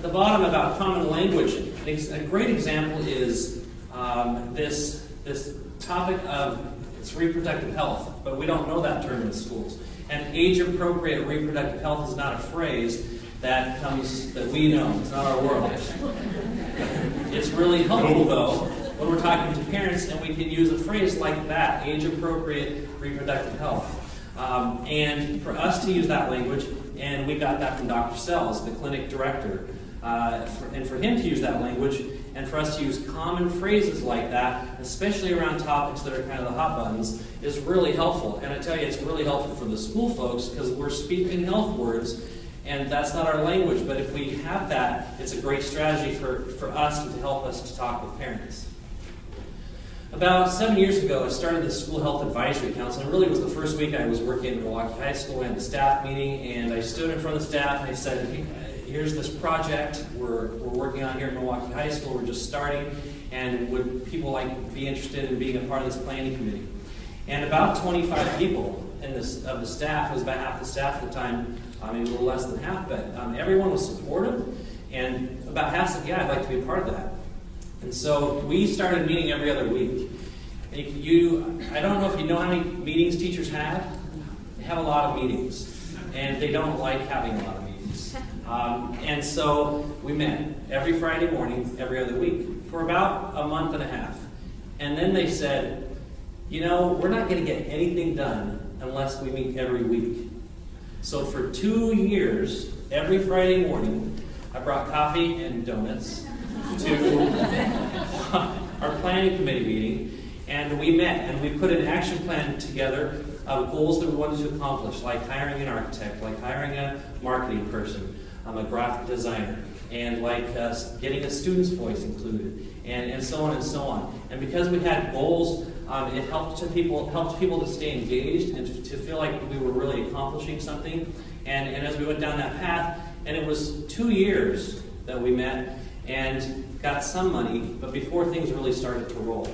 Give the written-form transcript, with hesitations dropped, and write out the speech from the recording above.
the bottom about common language, a great example is this topic of it's reproductive health, but we don't know that term in schools. And age-appropriate reproductive health is not a phrase that we know. It's not our world. It's really helpful, though, when we're talking to parents, and we can use a phrase like that, age-appropriate reproductive health. And for us to use that language, and we got that from Dr. Sells, the clinic director, and for him to use that language, and for us to use common phrases like that, especially around topics that are kind of the hot buttons, is really helpful. And I tell you, it's really helpful for the school folks because we're speaking health words, and that's not our language. But if we have that, it's a great strategy for us and to help us to talk with parents. About 7 years ago, I started the School Health Advisory Council. And it really was the first week I was working at Milwaukee High School. We had the staff meeting, and I stood in front of the staff and I said, hey, here's this project we're working on here at Milwaukee High School. We're just starting, and would people be interested in being a part of this planning committee? And about 25 people of the staff, it was about half the staff at the time, maybe a little less than half, but everyone was supportive, and about half said, yeah, I'd like to be a part of that. And so we started meeting every other week. I don't know if you know how many meetings teachers have. They have a lot of meetings, and they don't like having a lot of meetings. And so we met every Friday morning, every other week, for about a month and a half. And then they said, you know, we're not going to get anything done unless we meet every week. So for 2 years, every Friday morning, I brought coffee and donuts to our planning committee meeting, and we met, and we put an action plan together of goals that we wanted to accomplish, like hiring an architect, like hiring a marketing person, a graphic designer, and like getting a student's voice included, and so on and so on. And because we had goals, it helped people to stay engaged and to feel like we were really accomplishing something. And as we went down that path, and it was 2 years that we met and got some money, but before things really started to roll.